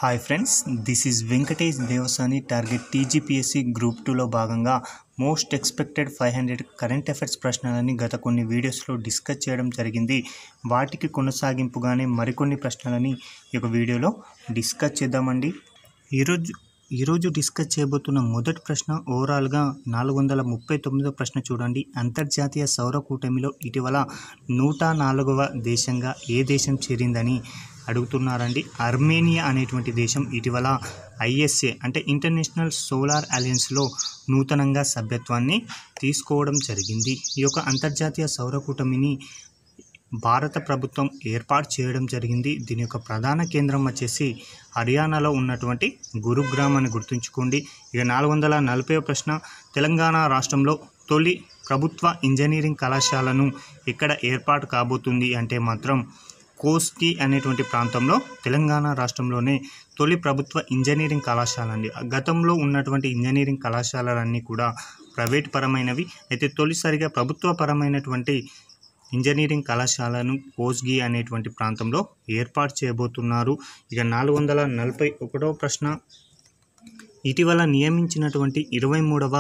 Hi friends, this is Venkatesh Devasani. Target TGPSC group 2లో భాగంగా most expected 500 current affairs ప్రశ్నలని గత కొన్ని వీడియోస్లో డిస్కస్ చేయడం జరిగింది. వాటికి కొనసాగింపుగానే మరికొన్ని ప్రశ్నలని ఈ యొక్క వీడియోలో డిస్కస్ చేద్దామండి. ఈరోజు డిస్కస్ చేయబోతున్న మొదటి ప్రశ్న ఓవరాల్గా 439వ ప్రశ్న చూడండి. అంతర్జాతీయ సౌర కూటమిలో ఇటీవల 104వ దేశంగా ఏ దేశం చేరిందని అడుగుతున్నారండి. అర్మేనియా అనేటువంటి దేశం ఇటీవల ఐఎస్ఏ అంటే ఇంటర్నేషనల్ సోలార్ అలయన్స్లో నూతనంగా సభ్యత్వాన్ని తీసుకోవడం జరిగింది. ఈ యొక్క అంతర్జాతీయ సౌర కూటమిని భారత ప్రభుత్వం ఏర్పాటు చేయడం జరిగింది. దీని యొక్క ప్రధాన కేంద్రం వచ్చేసి హర్యానాలో ఉన్నటువంటి గురుగ్రామ్ అని గుర్తుంచుకోండి. ఇక 440వ ప్రశ్న, తెలంగాణ రాష్ట్రంలో తొలి ప్రభుత్వ ఇంజనీరింగ్ కళాశాలను ఇక్కడ ఏర్పాటు కాబోతుంది అంటే మాత్రం కోస్గి అనేటువంటి ప్రాంతంలో తెలంగాణ రాష్ట్రంలోనే తొలి ప్రభుత్వ ఇంజనీరింగ్ కళాశాల అండి. గతంలో ఉన్నటువంటి ఇంజనీరింగ్ కళాశాలలన్నీ కూడా ప్రైవేట్ పరమైనవి అయితే తొలిసారిగా ప్రభుత్వ పరమైనటువంటి ఇంజనీరింగ్ కళాశాలను కోస్గి అనేటువంటి ప్రాంతంలో ఏర్పాటు చేయబోతున్నారు. ఇక 441వ ప్రశ్న, ఇటీవల నియమించినటువంటి 23వ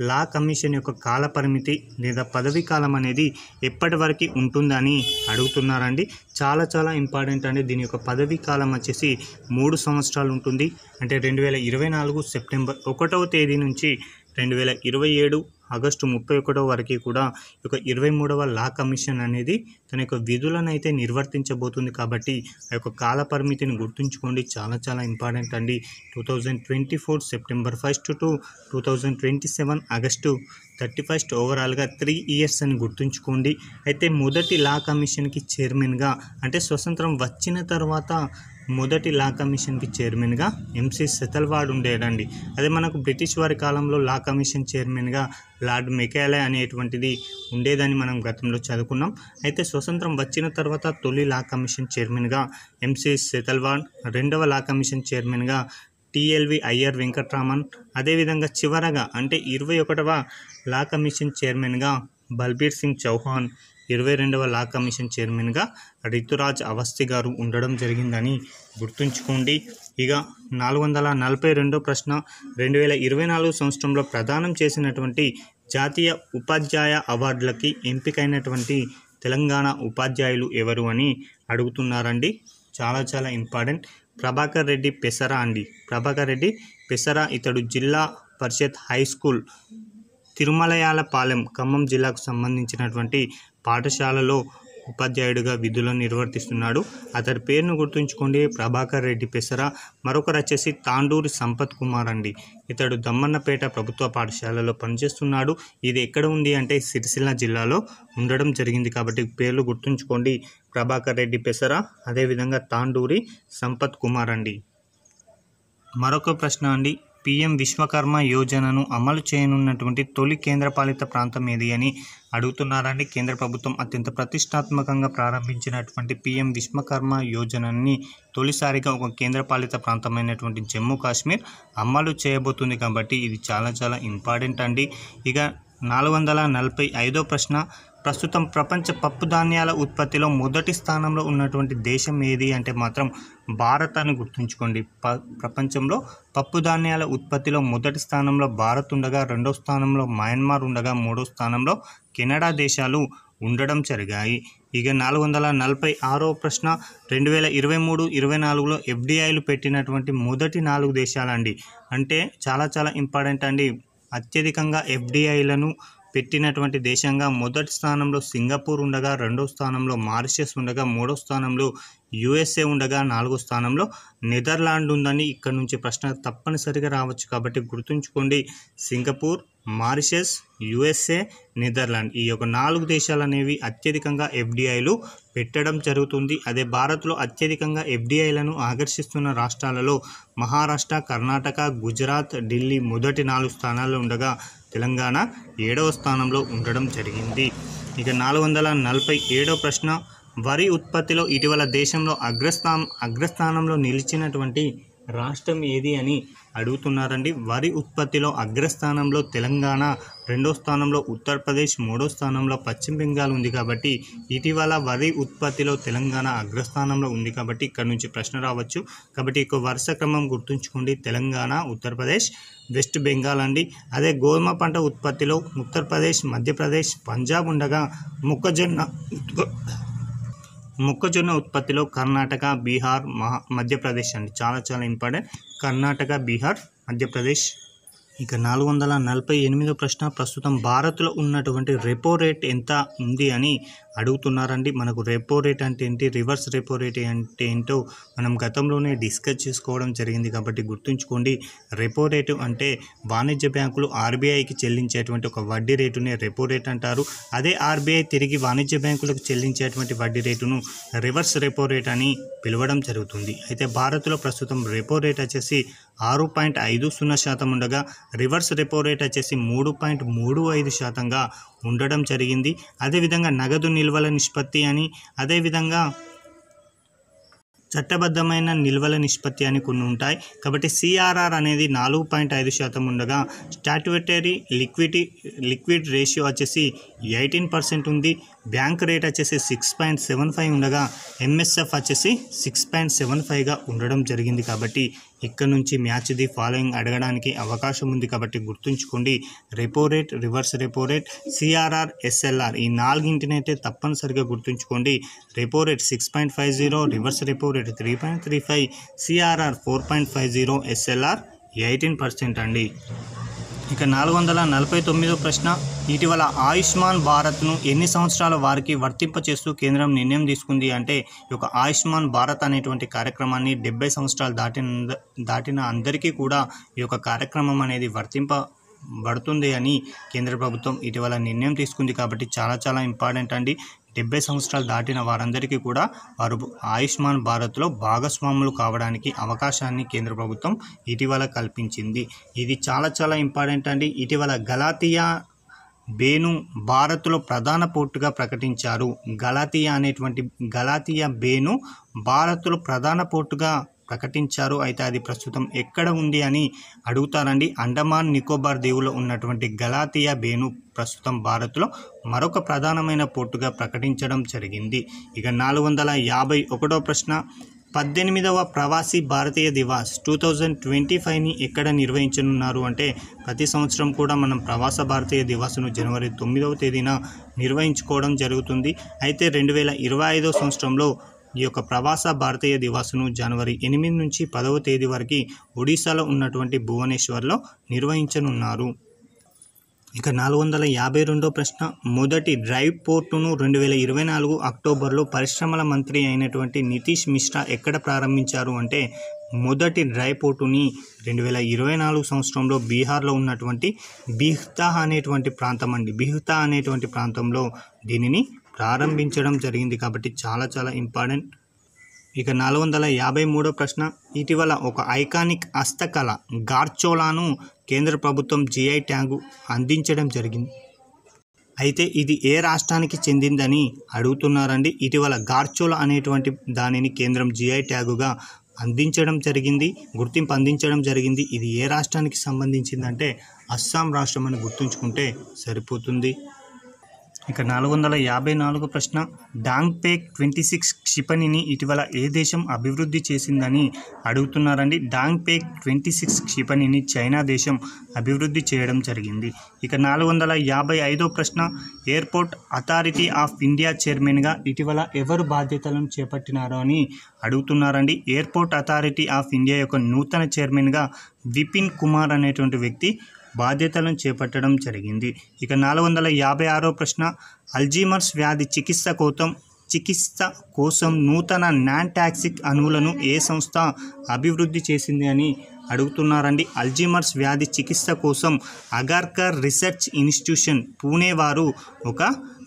లా కమిషన్ యొక్క కాల పరిమితి లేదా పదవీ కాలం అనేది ఎప్పటి వరకు ఉంటుందని అడుగుతున్నారండి. చాలా ఇంపార్టెంట్ అండి. దీని యొక్క పదవీ కాలం వచ్చేసి 3 సంవత్సరాలు ఉంటుంది. అంటే 2024 సెప్టెంబర్ 1వ తేదీ నుంచి 2027 ఆగస్టు 31 వరకు కూడా ఈ యొక్క 23వ లా కమిషన్ అనేది తన యొక్క విధులను అయితే నిర్వర్తించబోతుంది. కాబట్టి ఆ యొక్క కాల పరిమితిని గుర్తుంచుకోండి. చాలా ఇంపార్టెంట్ అండి. 2024 సెప్టెంబర్ 1 టు 2027 ఆగస్టు 31 ఓవరాల్గా 3 ఇయర్స్ అని గుర్తుంచుకోండి. అయితే మొదటి లా కమిషన్కి చైర్మన్గా అంటే స్వతంత్రం వచ్చిన తర్వాత మొదటి లా కమిషన్కి చైర్మన్గా ఎంసీ సెతల్వాడ్ ఉండేదండి. అదే మనకు బ్రిటిష్ వారి కాలంలో లా కమిషన్ చైర్మన్గా లార్డ్ మెకాలే అనేటువంటిది ఉండేదని మనం గతంలో చదువుకున్నాం. అయితే స్వతంత్రం వచ్చిన తర్వాత తొలి లా కమిషన్ చైర్మన్గా ఎంసీ సెతల్వాడ్, రెండవ లా కమిషన్ చైర్మన్గా టిఎల్వి అయ్యర్ వెంకట్రామన్, అదేవిధంగా చివరగా అంటే 21వ లా కమిషన్ చైర్మన్గా బల్బీర్ సింగ్ చౌహాన్, 22వ లా కమిషన్ చైర్మన్గా రితురాజ్ అవస్థి గారు ఉండడం జరిగిందని గుర్తుంచుకోండి. ఇక 442వ ప్రశ్న, 2024 సంవత్సరంలో ప్రదానం చేసినటువంటి జాతీయ ఉపాధ్యాయ అవార్డులకి ఎంపికైనటువంటి తెలంగాణ ఉపాధ్యాయులు ఎవరు అని అడుగుతున్నారండి. చాలా ఇంపార్టెంట్. ప్రభాకర్ రెడ్డి పెసరా అండి. ప్రభాకర్ రెడ్డి పెసరా ఇతడు జిల్లా పరిషత్ హై స్కూల్ తిరుమలయాలపాలెం ఖమ్మం జిల్లాకు సంబంధించినటువంటి పాఠశాలలో ఉపాధ్యాయుడిగా విధులను నిర్వర్తిస్తున్నాడు. అతడి పేరును గుర్తుంచుకోండి, ప్రభాకర్ రెడ్డి పెసరా. మరొకరు వచ్చేసి తాండూరి సంపత్ కుమార్ అండి. ఇతడు దమ్మన్నపేట ప్రభుత్వ పాఠశాలలో పనిచేస్తున్నాడు. ఇది ఎక్కడ ఉంది అంటే సిరిసిల్ల జిల్లాలో ఉండడం జరిగింది. కాబట్టి పేర్లు గుర్తుంచుకోండి, ప్రభాకర్ రెడ్డి పెసరా, అదేవిధంగా తాండూరి సంపత్ కుమార్ అండి. మరొక ప్రశ్న అండి, పిఎం విశ్వకర్మ యోజనను అమలు చేయనున్నటువంటి తొలి కేంద్రపాలిత ప్రాంతం ఏది అని అడుగుతున్నారండి. కేంద్ర ప్రభుత్వం అత్యంత ప్రతిష్టాత్మకంగా ప్రారంభించినటువంటి పిఎం విశ్వకర్మ యోజనని తొలిసారిగా ఒక కేంద్రపాలిత ప్రాంతమైనటువంటి జమ్మూ కాశ్మీర్ అమలు చేయబోతుంది. కాబట్టి ఇది చాలా ఇంపార్టెంట్ అండి. ఇక 445వ ప్రశ్న, ప్రస్తుతం ప్రపంచ పప్పు ధాన్యాల ఉత్పత్తిలో మొదటి స్థానంలో ఉన్నటువంటి దేశం ఏది అంటే మాత్రం భారత్ అని గుర్తుంచుకోండి. ప్రపంచంలో పప్పు ధాన్యాల ఉత్పత్తిలో మొదటి స్థానంలో భారత్ ఉండగా, రెండో స్థానంలో మయన్మార్ ఉండగా, మూడో స్థానంలో కెనడా దేశాలు ఉండడం జరిగాయి. ఇక 446వ ప్రశ్న, 2023-24లో ఎఫ్డిఐలు పెట్టినటువంటి మొదటి 4 దేశాలండి. అంటే చాలా ఇంపార్టెంట్ అండి. అత్యధికంగా ఎఫ్డిఐలను పెట్టినటువంటి దేశంగా మొదటి స్థానంలో సింగపూర్ ఉండగా, రెండో స్థానంలో మారిషస్ ఉండగా, మూడో స్థానంలో యుఎస్ఏ ఉండగా, నాలుగో స్థానంలో నెదర్లాండ్ ఉందని ఇక్కడ నుంచి ప్రశ్న తప్పనిసరిగా రావచ్చు. కాబట్టి గుర్తుంచుకోండి, సింగపూర్, మారిషస్, యుఎస్ఏ, నెదర్లాండ్ ఈ యొక్క 4 దేశాలు అనేవి అత్యధికంగా ఎఫ్డిఐలు పెట్టడం జరుగుతుంది. అదే భారత్లో అత్యధికంగా ఎఫ్డిఐలను ఆకర్షిస్తున్న రాష్ట్రాలలో మహారాష్ట్ర, కర్ణాటక, గుజరాత్, ఢిల్లీ మొదటి 4 స్థానాల్లో ఉండగా తెలంగాణ 7వ స్థానంలో ఉండడం జరిగింది. ఇక 447వ ప్రశ్న, వరి ఉత్పత్తిలో ఇటీవల దేశంలో అగ్రస్థానంలో నిలిచినటువంటి రాష్ట్రం ఏది అని అడుగుతున్నారండి. వరి ఉత్పత్తిలో అగ్రస్థానంలో తెలంగాణ, రెండో స్థానంలో ఉత్తరప్రదేశ్, మూడో స్థానంలో పశ్చిమ బెంగాల్ ఉంది. కాబట్టి ఇటీవల వరి ఉత్పత్తిలో తెలంగాణ అగ్రస్థానంలో ఉంది కాబట్టి ఇక్కడ నుంచి ప్రశ్న రావచ్చు. కాబట్టి ఇక వరుస క్రమం గుర్తుంచుకోండి, తెలంగాణ, ఉత్తరప్రదేశ్, వెస్ట్ బెంగాల్ అండి. అదే గోధుమ పంట ఉత్పత్తిలో ఉత్తరప్రదేశ్, మధ్యప్రదేశ్, పంజాబ్ ఉండగా మొక్కజొన్న ఉత్పత్తిలో కర్ణాటక, బీహార్, మధ్యప్రదేశ్ అండి. చాలా ఇంపార్టెంట్, కర్ణాటక, బీహార్, మధ్యప్రదేశ్. ఇక 448వ ప్రశ్న, ప్రస్తుతం భారత్లో ఉన్నటువంటి రెపో రేట్ ఎంత ఉంది అని అడుగుతున్నారండి. మనకు రెపో రేట్ అంటే ఏంటి, రివర్స్ రెపో రేట్ అంటే ఏంటో మనం గతంలోనే డిస్కస్ చేసుకోవడం జరిగింది. కాబట్టి గుర్తుంచుకోండి, రెపో రేటు అంటే వాణిజ్య బ్యాంకులు ఆర్బీఐకి చెల్లించేటువంటి ఒక వడ్డీ రేటునే రెపో రేట్ అంటారు. అదే ఆర్బీఐ తిరిగి వాణిజ్య బ్యాంకులకు చెల్లించేటువంటి వడ్డీ రేటును రివర్స్ రెపో రేట్ అని పిలవడం జరుగుతుంది. అయితే భారత్లో ప్రస్తుతం రెపో రేట్ వచ్చేసి 6.50% ఉండగా రివర్స్ రెపో రేట్ వచ్చేసి 3.35%గా ఉండడం జరిగింది. అదేవిధంగా నగదు నిల్వల నిష్పత్తి అని, అదేవిధంగా చట్టబద్ధమైన నిల్వల నిష్పత్తి అని కొన్ని ఉంటాయి. కాబట్టి సిఆర్ఆర్ అనేది 4.5% ఉండగా స్టాట్యుటరీ లిక్విడ్ రేషియో వచ్చేసి 18% ఉంది. బ్యాంక్ రేట్ వచ్చేసి 6.75 ఉండగా ఎంఎస్ఎఫ్ వచ్చేసి 6.75గా ఉండడం జరిగింది. కాబట్టి ఇక్కడ నుంచి మ్యాచ్ ది ఫాలోయింగ్ అడగడానికి అవకాశం ఉంది. కాబట్టి గుర్తుంచుకోండి, repo rate, reverse repo rate, CRR, SLR ఈ నాలుగింటినైతే తప్పనిసరిగా గుర్తుంచుకోండి. Repo rate 6.50, reverse repo rate 3.35, CRR 4.50, SLR 18% అండి. ఇక 449వ ప్రశ్న, ఇటీవల ఆయుష్మాన్ భారత్ను ఎన్ని సంవత్సరాల వారికి వర్తింపచేస్తూ కేంద్రం నిర్ణయం తీసుకుంది అంటే, ఈ యొక్క ఆయుష్మాన్ భారత్ అనేటువంటి కార్యక్రమాన్ని 70 సంవత్సరాలు దాటిన అందరికీ కూడా ఈ యొక్క కార్యక్రమం అనేది వర్తింపబడుతుంది అని కేంద్ర ప్రభుత్వం ఇటీవల నిర్ణయం తీసుకుంది. కాబట్టి చాలా ఇంపార్టెంట్ అండి. 70 సంవత్సరాలు దాటిన వారందరికీ కూడా వారు ఆయుష్మాన్ భారత్లో భాగస్వాములు కావడానికి అవకాశాన్ని కేంద్ర ప్రభుత్వం ఇటీవల కల్పించింది. ఇది చాలా ఇంపార్టెంట్ అండి. ఇటీవల గలాతియా బేను భారత్లో ప్రధాన పోర్టుగా ప్రకటించారు. గలాతియా బేను భారత్లో ప్రధాన పోర్టుగా ప్రకటించారు. అయితే అది ప్రస్తుతం ఎక్కడ ఉంది అని అడుగుతారండి. అండమాన్ నికోబార్ దీవులో ఉన్నటువంటి గలాతియా బేను ప్రస్తుతం భారత్లో మరొక ప్రధానమైన పోర్టుగా ప్రకటించడం జరిగింది. ఇక 451వ ప్రశ్న, 18వ ప్రవాసీ భారతీయ దివాస్ 2025ని ఎక్కడ నిర్వహించనున్నారు అంటే, ప్రతి సంవత్సరం కూడా మనం ప్రవాస భారతీయ దివాస్ను జనవరి 9వ తేదీన నిర్వహించుకోవడం జరుగుతుంది. అయితే 2025వ సంవత్సరంలో ఈ యొక్క ప్రవాస భారతీయ దివాస్ను జనవరి 8 నుంచి 10వ తేదీ వరకు ఒడిశాలో ఉన్నటువంటి భువనేశ్వర్లో నిర్వహించనున్నారు. ఇక 452వ ప్రశ్న, మొదటి డ్రైవ్ పోర్టును 2024 అక్టోబర్లో పరిశ్రమల మంత్రి అయినటువంటి నితీష్ మిశ్రా ఎక్కడ ప్రారంభించారు అంటే, మొదటి డ్రైవ్ పోర్టుని 2024 సంవత్సరంలో బీహార్లో ఉన్నటువంటి బిహ్తా అనేటువంటి ప్రాంతంలో దీనిని ప్రారంభించడం జరిగింది. కాబట్టి చాలా ఇంపార్టెంట్. ఇక 453వ ప్రశ్న, ఇటీవల ఒక ఐకానిక్ హస్తకళ గార్చోలాను కేంద్ర ప్రభుత్వం జిఐ ట్యాగు అందించడం జరిగింది. అయితే ఇది ఏ రాష్ట్రానికి చెందిందని అడుగుతున్నారండి. ఇటీవల గార్చోలా అనేటువంటి దానిని కేంద్రం జిఐ ట్యాగుగా గుర్తింపు అందించడం జరిగింది. ఇది ఏ రాష్ట్రానికి సంబంధించిందంటే అస్సాం రాష్ట్రం అని గుర్తుంచుకుంటే సరిపోతుంది. ఇక 454వ ప్రశ్న, డాంగ్పేక్ 26 క్షిపణిని ఇటీవల ఏ దేశం అభివృద్ధి చేసిందని అడుగుతున్నారండి. డాంగ్పేక్ 26 క్షిపణిని చైనా దేశం అభివృద్ధి చేయడం జరిగింది. ఇక 455వ ప్రశ్న, ఎయిర్పోర్ట్ అథారిటీ ఆఫ్ ఇండియా చైర్మన్గా ఇటీవల ఎవరు బాధ్యతలను చేపట్టినారో అని అడుగుతున్నారండి. ఎయిర్పోర్ట్ అథారిటీ ఆఫ్ ఇండియా యొక్క నూతన చైర్మన్గా విపిన్ కుమార్ అనేటువంటి వ్యక్తి బాధ్యతలను చేపట్టడం జరిగింది. ఇక 456వ ప్రశ్న, అల్జీమర్స్ వ్యాధి చికిత్స కోసం నూతన నాన్ టాక్సిక్ అణువులను ఏ సంస్థ అభివృద్ధి చేసింది అని అడుగుతున్నారండి. అల్జీమర్స్ వ్యాధి చికిత్స కోసం అగార్కర్ రీసెర్చ్ ఇన్స్టిట్యూషన్ పూణే వారు ఒక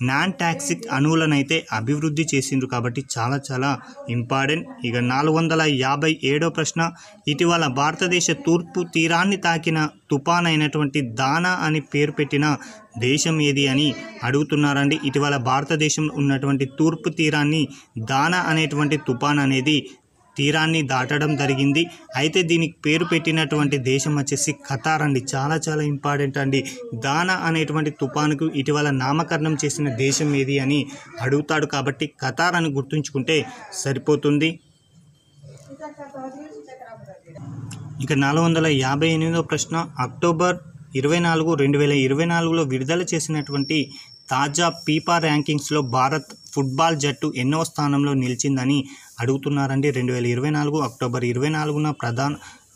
నాన్ టాక్సిక్ అణువులనైతే అభివృద్ధి చేసిండ్రు. కాబట్టి చాలా ఇంపార్టెంట్. ఇక 457వ ప్రశ్న, ఇటీవల భారతదేశ తూర్పు తీరాన్ని తాకిన తుఫాన్ అయినటువంటి దానా అని పేరు పెట్టిన దేశం ఏది అని అడుగుతున్నారండి. ఇటీవల భారతదేశంలో ఉన్నటువంటి తూర్పు తీరాన్ని దానా అనేటువంటి తుఫాన్ అనేది తీరాన్ని దాటడం జరిగింది. అయితే దీనికి పేరు పెట్టినటువంటి దేశం వచ్చేసి ఖతార్ అండి. చాలా ఇంపార్టెంట్ అండి. దానా అనేటువంటి తుఫానుకు ఇటీవల నామకరణం చేసిన దేశం ఏది అని అడుగుతాడు, కాబట్టి ఖతార్ అని గుర్తుంచుకుంటే సరిపోతుంది. ఇక 458వ ప్రశ్న, అక్టోబర్ 24, 2024లో విడుదల చేసినటువంటి తాజా ఫీఫా ర్యాంకింగ్స్లో భారత్ ఫుట్బాల్ జట్టు ఎన్నవ స్థానంలో నిలిచిందని అడుగుతున్నారండి. 2024 అక్టోబర్ 24న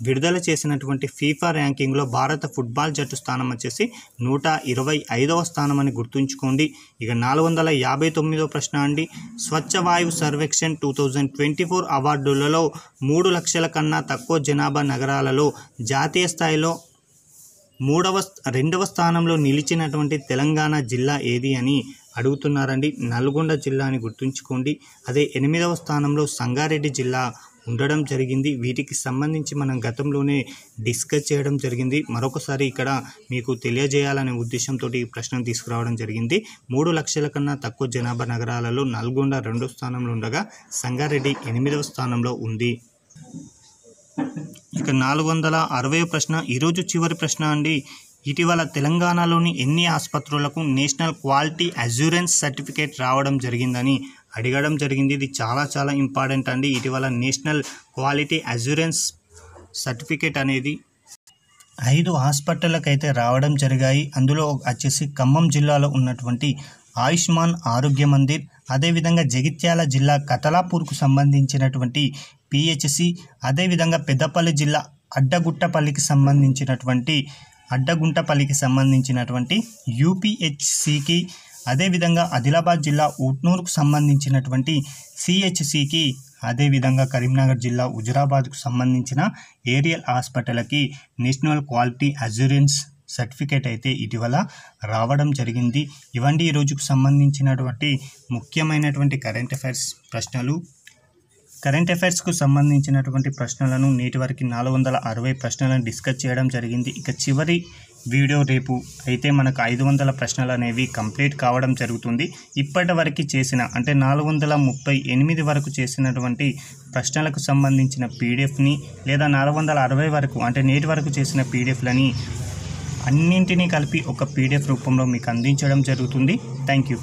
విడుదల చేసినటువంటి ఫీఫా ర్యాంకింగ్లో భారత ఫుట్బాల్ జట్టు స్థానం వచ్చేసి 125వ స్థానం అని గుర్తుంచుకోండి. ఇక 459వ ప్రశ్న అండి, స్వచ్ఛ వాయు సర్వేక్షణ్ 2024 అవార్డులలో 3 లక్షల కన్నా తక్కువ జనాభా నగరాలలో జాతీయ స్థాయిలో రెండవ స్థానంలో నిలిచినటువంటి తెలంగాణ జిల్లా ఏది అని అడుగుతున్నారండి. నల్గొండ జిల్లా అని గుర్తుంచుకోండి. అదే 8వ స్థానంలో సంగారెడ్డి జిల్లా ఉండడం జరిగింది. వీటికి సంబంధించి మనం గతంలోనే డిస్కస్ చేయడం జరిగింది. మరొకసారి ఇక్కడ మీకు తెలియజేయాలనే ఉద్దేశంతో ఈ ప్రశ్నను తీసుకురావడం జరిగింది. 3 లక్షల కన్నా తక్కువ జనాభా నగరాలలో నల్గొండ 2వ స్థానంలో ఉండగా సంగారెడ్డి 8వ స్థానంలో ఉంది. ఇక 460వ ప్రశ్న, ఈరోజు చివరి ప్రశ్న అండి. ఇటీవల తెలంగాణలోని ఎన్ని ఆసుపత్రులకు నేషనల్ క్వాలిటీ అష్యూరెన్స్ సర్టిఫికేట్ రావడం జరిగిందని అడగడం జరిగింది. ఇది చాలా ఇంపార్టెంట్ అండి. ఇటీవల నేషనల్ క్వాలిటీ అష్యూరెన్స్ సర్టిఫికేట్ అనేది 5 హాస్పిటళ్ళకు అయితే రావడం జరిగాయి. అందులో వచ్చేసి ఖమ్మం జిల్లాలో ఉన్నటువంటి ఆయుష్మాన్ ఆరోగ్య మందిర్, అదేవిధంగా జగిత్యాల జిల్లా కతలాపూర్కు సంబంధించినటువంటి పిహెచ్సి, అదేవిధంగా పెద్దపల్లి జిల్లా అడ్డగుంటపల్లికి సంబంధించినటువంటి యూపీహెచ్సికి, అదేవిధంగా ఆదిలాబాద్ జిల్లా ఉట్నూరుకు సంబంధించినటువంటి సిహెచ్సికి, అదేవిధంగా కరీంనగర్ జిల్లా హుజురాబాద్కు సంబంధించిన ఏరియల్ హాస్పిటల్కి నేషనల్ క్వాలిటీ అష్యూరెన్స్ సర్టిఫికేట్ అయితే ఇటీవల రావడం జరిగింది. ఇవండి ఈ రోజుకు సంబంధించినటువంటి ముఖ్యమైనటువంటి కరెంట్ అఫైర్స్ ప్రశ్నలు. కరెంట్ అఫైర్స్కు సంబంధించినటువంటి ప్రశ్నలను నేటి వరకు 460 ప్రశ్నలను డిస్కస్ చేయడం జరిగింది. ఇక చివరి వీడియో రేపు అయితే మనకు 500 ప్రశ్నలు అనేవి కంప్లీట్ కావడం జరుగుతుంది. ఇప్పటి వరకు చేసిన అంటే 438 వరకు చేసినటువంటి ప్రశ్నలకు సంబంధించిన పీడిఎఫ్ని లేదా 460 వరకు అంటే నేటి వరకు చేసిన పీడిఎఫ్లని అన్నింటినీ కలిపి ఒక పీడిఎఫ్ రూపంలో మీకు అందించడం జరుగుతుంది. Thank you.